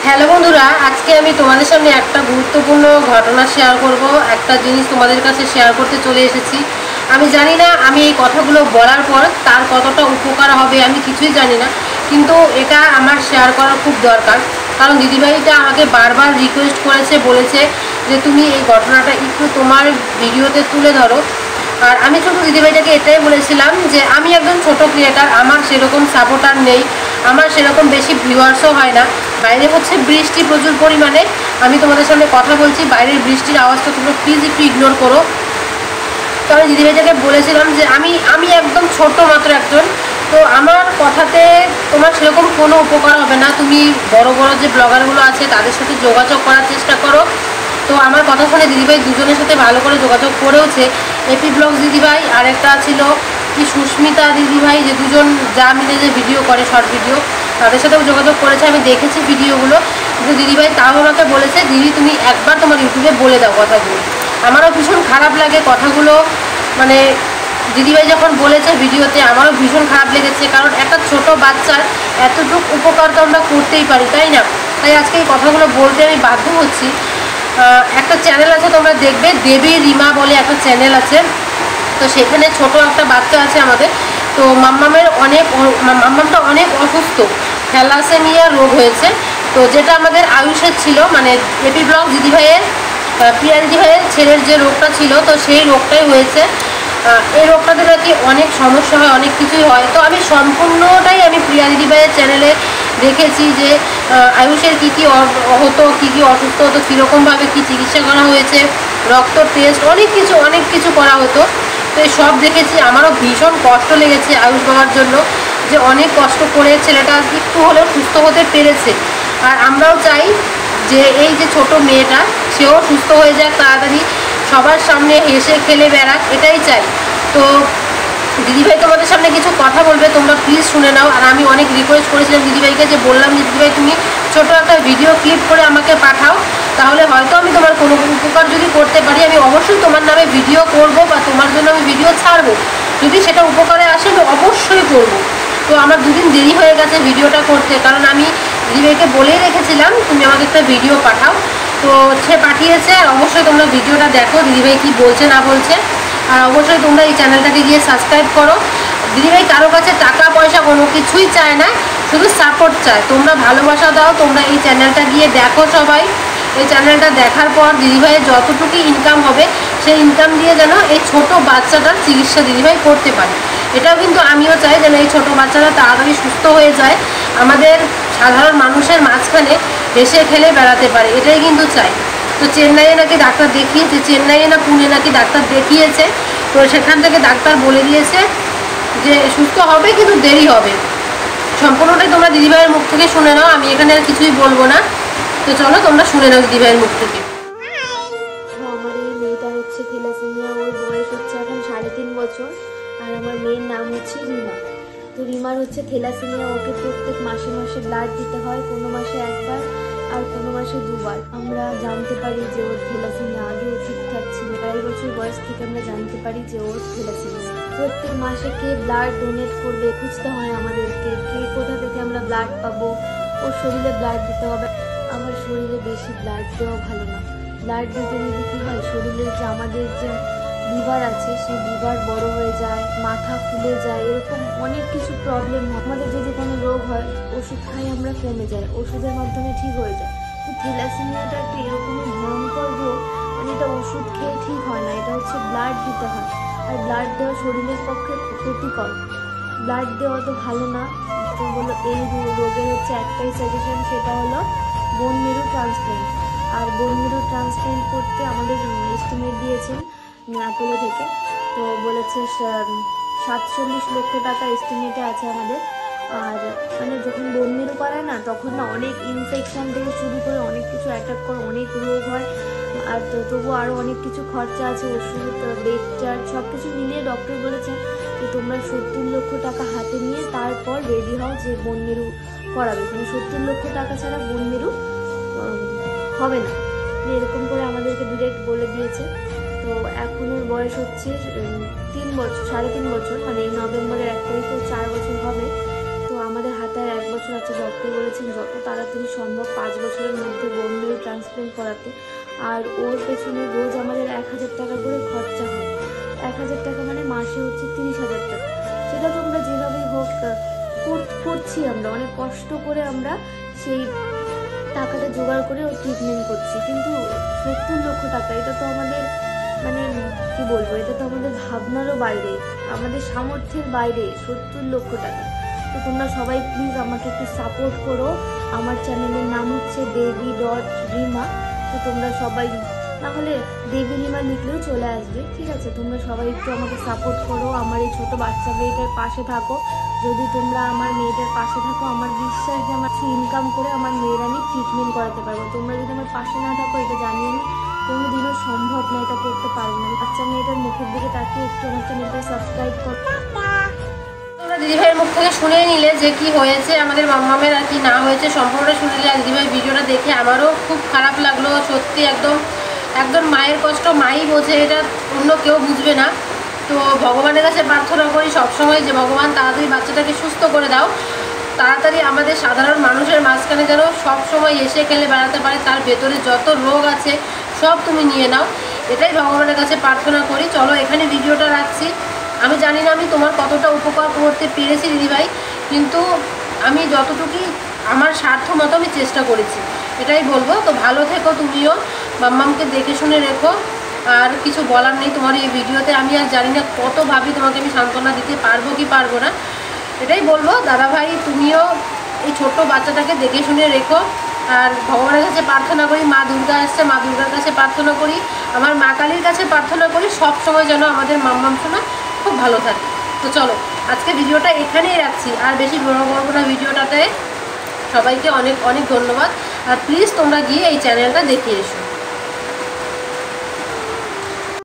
Hello বন্ধুরা, আজকে আমি তোমাদের সামনে একটা গুরুত্বপূর্ণ ঘটনা শেয়ার করব। একটা জিনিস তোমাদের কাছে শেয়ার করতে চলে এসেছি। আমি জানি না আমি এই কথাগুলো বলার পর তার কতটা উপকার হবে, আমি কিছুই জানি না, কিন্তু এটা আমার শেয়ার করা খুব দরকার। কারণ দিদিভাইটা আমাকে বারবার রিকোয়েস্ট করেছে, বলেছে যে তুমি এই ঘটনাটা একটু তোমার ভিডিওতে তুলে ধরো। আর আমি শুধু দিদিভাইটাকে এটাই বলেছিলাম যে আমি একজন ছোট ক্রিয়েটার, আমার সেরকম সাপোর্টার নেই, আমার সেরকম বেশি ভিউয়ার্সও হয় না। বাইরে হচ্ছে বৃষ্টি প্রচুর পরিমাণে, আমি তোমাদের সামনে কথা বলছি, বাইরের বৃষ্টির আওয়াজটা তোমরা প্লিজ একটু ইগনোর করো। তো আমি দিদিভাইটাকে বলেছিলাম যে আমি একদম ছোট মাত্র একজন, তো আমার কথাতে তোমার সেরকম কোনো উপকার হবে না। তুমি বড় বড় যে ব্লগারগুলো আছে তাদের সাথে যোগাযোগ করার চেষ্টা করো। তো আমার কথা শুনে দিদিভাই দুজনের সাথে ভালো করে যোগাযোগ করেওছে। এপি ব্লগস দিদিভাই, আর একটা ছিল কি সুস্মিতা দিদিভাই, যে দুজন যা মিলে যে ভিডিও করে শর্ট ভিডিও, তাদের সাথেও যোগাযোগ করেছে। আমি দেখেছি ভিডিওগুলো, কিন্তু দিদিভাই তাও আমাকে বলেছে দিদি তুমি একবার তোমার ইউটিউবে বলে দাও কথাগুলো। আমারও ভীষণ খারাপ লাগে কথাগুলো, মানে দিদিভাই যখন বলেছে ভিডিওতে আমারও ভীষণ খারাপ লেগেছে। কারণ একটা ছোট বাচ্চার এতটুকু উপকার তো আমরা করতেই পারি, তাই না? তাই আজকে এই কথাগুলো বলতে আমি বাধ্য হচ্ছি। একটা চ্যানেল আছে, তোমরা দেখবে, দেবী রিমা বলে একটা চ্যানেল আছে। তো সেখানে ছোট একটা বাচ্চা আছে আমাদের। তো মাম্মামটা অনেক অসুস্থ, থ্যালাসেমিয়া রোগ হয়েছে। তো যেটা আমাদের আয়ুষের ছিল, মানে এপি ব্লগ দিদিভাইয়ের, প্রিয়া দিদিভাইয়ের ছেলের যে রোগটা ছিল, তো সেই রোগটাই হয়েছে। এই রোগটাতে নাকি অনেক সমস্যা হয়, অনেক কিছুই হয়। তো আমি সম্পূর্ণটাই আমি প্রিয়া দিদিভাইয়ের চ্যানেলে দেখেছি যে আয়ুষের কী কী হতো, কী কী অসুস্থ হতো, কীরকমভাবে কী চিকিৎসা করা হয়েছে, রক্ত টেস্ট, অনেক কিছু করা হতো। তো এই সব দেখেছি, আমারও ভীষণ কষ্ট লেগেছে আয়ুষ বাবার জন্য, যে অনেক কষ্ট করে ছেলেটা একটু হলেও সুস্থ হতে পেরেছে। আর আমরাও চাই যে এই যে ছোট মেয়েটা, সেও সুস্থ হয়ে যাক তাড়াতাড়ি, সবার সামনে হেসে খেলে বেড়াক, এটাই চাই। তো দিদিভাই তোমাদের সামনে কিছু কথা বলবে, তোমরা প্লিজ শুনে নাও। আর আমি অনেক রিকোয়েস্ট করেছিলাম দিদিভাইকে, যে বললাম যে দিদিভাই তুমি ছোটো একটা ভিডিও ক্লিপ করে আমাকে পাঠাও, তাহলে হয়তো আমি তোমার কোনো উপকার যদি করতে পারি, আমি অবশ্যই তোমার নামে ভিডিও করব বা তোমার জন্য আমি ভিডিও ছাড়বো। যদি সেটা উপকারে আসে আমি অবশ্যই করব। তো আমার দুদিন দেরি হয়ে গেছে ভিডিওটা করতে, কারণ আমি দিদিভাইকে বলেই রেখেছিলাম তুমি আমাকে একটা ভিডিও পাঠাও। তো সে পাঠিয়েছে, আর অবশ্যই তোমরা ভিডিওটা দেখো দিদিভাই কী বলছে না বলছে। আর অবশ্যই তোমরা এই চ্যানেলটাকে গিয়ে সাবস্ক্রাইব করো। দিদিভাই কারো কাছে টাকা পয়সা কোনো কিছুই চায় না, শুধু সাপোর্ট চায়। তোমরা ভালোবাসা দাও, তোমরা এই চ্যানেলটা গিয়ে দেখো সবাই। এই চ্যানেলটা দেখার পর দিদিভাইয়ের যতটুকু ইনকাম হবে, সেই ইনকাম দিয়ে যেন এই ছোট বাচ্চাটার চিকিৎসা দিদিভাই করতে পারে। এটাও কিন্তু আমিও চাই যেন এই ছোট বাচ্চাটা তাড়াতাড়ি সুস্থ হয়ে যায়, আমাদের সাধারণ মানুষের মাঝখানে হেসে খেলে বেড়াতে পারে, এটাই কিন্তু চাই। তো চেন্নাইয়ে নাকি ডাক্তার দেখিয়েছে, চেন্নাইয়ে না পুনে নাকি ডাক্তার দেখিয়েছে। তো সেখান থেকে ডাক্তার বলে দিয়েছে যে সুস্থ হবে, কিন্তু দেরি হবে। সম্পূর্ণটাই তোমরা দিদিভাইয়ের মুখ থেকে শুনে নাও, আমি এখানে আর কিছুই বলবো না। তো চলো তোমরা শুনে নাও দিদিভাইয়ের মুখ থেকে। আমার এই মেয়েটা হচ্ছে থ্যালাসেমিয়া, ওর বয়স হচ্ছে এখন 3.5 বছর। আর আমার মেয়ের নাম হচ্ছে রিমা। তো রিমার হচ্ছে থ্যালাসেমিয়া, ওকে প্রত্যেক মাসে মাসে ব্লাড দিতে হয়, কোনো মাসে একবার আর কোনো মাসে 2বার। আমরা জানতে পারি যে ওর থ্যালাসেমিয়া, আগেও ঠিকঠাক ছিল, 2.5 বছর বয়স থেকে আমরা জানতে পারি যে ওর থ্যালাসেমিয়া। প্রত্যেক মাসে কে ব্লাড ডোনেট করবে খুঁজতে হয় আমাদেরকে, কে কোথা থেকে আমরা ব্লাড পাবো, ওর শরীরে ব্লাড দিতে হবে। আমার শরীরে বেশি ব্লাড দেওয়া ভালো না। ব্লাড দিতে দিতে কী হয়, শরীরের যে আমাদের যে লিভার আছে সেই লিভার বড় হয়ে যায়, মাথা ফুলে যায়, এরকম অনেক কিছু প্রবলেম হয়। আমাদের যদি কোনো রোগ হয়, ওষুধ খাই আমরা, কমে যায়, ওষুধের মাধ্যমে ঠিক হয়ে যায়। তো থ্যালাসেমিয়াটা একটা এরকমই ভয়ঙ্কর রোগ, মানে এটা ওষুধ খেয়ে ঠিক হয় না, এটা হচ্ছে ব্লাড দিতে হয়। আর ব্লাড দেওয়া শরীরের পক্ষে ক্ষতিকর, ব্লাড দেওয়া তো ভালো না। তো বলো এই রোগের হচ্ছে একটাই সাজেশন, সেটা হলো বোন মেরু ট্রান্সপ্ল্যান্ট। আর বোন মেরু ট্রান্সপ্ল্যান্ট করতে আমাদের এস্টিমেট দিয়েছেন অ্যাপোলো থেকে, তো বলেছে 47 লক্ষ টাকা এস্টিমেটে আছে আমাদের। আর মানে যখন বোন মেরু করায় না, তখন না অনেক ইনফেকশন থেকে শুরু করে অনেক কিছু অ্যাটাক করে, অনেক রোগ হয়। আর তবু আরও অনেক কিছু খরচা আছে, ওষুধ, বেড চার্জ, সব কিছু মিলিয়ে ডক্টর বলেছেন যে তোমরা 70 লক্ষ টাকা হাতে নিয়ে তারপর রেডি হও যে বোন মেরু করাবে। মানে 70 লক্ষ টাকা ছাড়া বোন মেরু হবে না, এরকম করে আমাদেরকে ডিরেক্ট বলে দিয়েছে। তো এখন ওর বয়স হচ্ছে 3 বছর, 3.5 বছর, মানে এই নভেম্বরের 1 তারিখে 4 বছর হবে। তো আমাদের হাতে আর 1 বছর বছর আছে, ডক্টর বলেছেন যত তাড়াতাড়ি সম্ভব 5 বছরের মধ্যে বোন মেরু ট্রান্সপ্লান্ট করাতে। আর ওর পেছনে রোজ আমাদের 1000 টাকা করে খরচা হয়। 1000 টাকা মানে মাসে হচ্ছে 30,000 টাকা। সেটা তোমরা যেভাবেই হোক করছি, আমরা অনেক কষ্ট করে আমরা সেই টাকাটা জোগাড় করে ওর ট্রিটমেন্ট করছি। কিন্তু 70 লক্ষ টাকা, এটা তো আমাদের মানে কি বলবো, এটা তো আমাদের ভাবনারও বাইরে, আমাদের সামর্থ্যের বাইরে 70 লক্ষ টাকা। তো তোমরা সবাই প্লিজ আমাকে একটু সাপোর্ট করো। আমার চ্যানেলের নাম হচ্ছে devi.rima। তো তোমরা সবাই, নাহলে দেবী রিমা লিখলেও চলে আসবে, ঠিক আছে? তোমরা সবাই একটু আমাকে সাপোর্ট করো, আমার এই ছোটো বাচ্চা মেয়েটার পাশে থাকো। যদি তোমরা আমার মেয়েটার পাশে থাকো, আমার বিশ্বাস যে আমার ইনকাম করে আমার মেয়ের আমি ট্রিটমেন্ট করাতে পারবো। তোমরা যদি আমার পাশে না থাকো, এটা জানিয়ে আমি কোনোদিনও সম্ভব না, এটা করতে পারবো না। বাচ্চা মেয়েটার মুখের দিকে তাকিয়ে একটু আমার চ্যানেলটা সাবস্ক্রাইব করো। তোমরা দিদিভাইয়ের মুখ থেকে শুনে নিলে যে কি হয়েছে আমাদের মাম্মামের আর কি না হয়েছে, সম্পূর্ণটা শুনলে। আর দিদিভাই ভিডিওটা দেখে আমারও খুব খারাপ লাগলো সত্যি। একদম একদম মায়ের কষ্ট মাই বোঝে, এটা অন্য কেউ বুঝবে না। তো ভগবানের কাছে প্রার্থনা করি সবসময় যে ভগবান তাড়াতাড়ি বাচ্চাটাকে সুস্থ করে দাও, তাড়াতাড়ি আমাদের সাধারণ মানুষের মাঝখানে যেন সবসময় এসে খেলে বেড়াতে পারে, তার ভেতরে যত রোগ আছে সব তুমি নিয়ে নাও, এটাই ভগবানের কাছে প্রার্থনা করি। চলো এখানে ভিডিওটা রাখছি। আমি জানি না আমি তোমার কতটা উপকার করতে পেরেছি দিদিভাই, কিন্তু আমি যতটুকুই আমার স্বার্থ মতো আমি চেষ্টা করেছি, এটাই বলবো। তো ভালো থেকো তুমিও, মাম্মামকে দেখে শুনে রেখো। আর কিছু বলার নেই তোমার এই ভিডিওতে। আমি আর জানি না কত ভাবি তোমাকে আমি সান্ত্বনা দিতে পারবো কি পারবো না, এটাই বলবো। দাদাভাই তুমিও এই ছোট্ট বাচ্চাটাকে দেখে শুনে রেখো। আর ভগবানের কাছে প্রার্থনা করি, মা দুর্গা আসছে, মা দুর্গার কাছে প্রার্থনা করি, আমার মা কালীর কাছে প্রার্থনা করি সব সময় যেন আমাদের মাম্মাম শোনা খুব ভালো থাকে। তো চলো আজকে ভিডিওটা এখানেই রাখছি, আর বেশি বড় করবো না ভিডিওটাতে। সবাইকে অনেক অনেক ধন্যবাদ। আর প্লিজ তোমরা গিয়ে এই চ্যানেলটা দেখে এসো।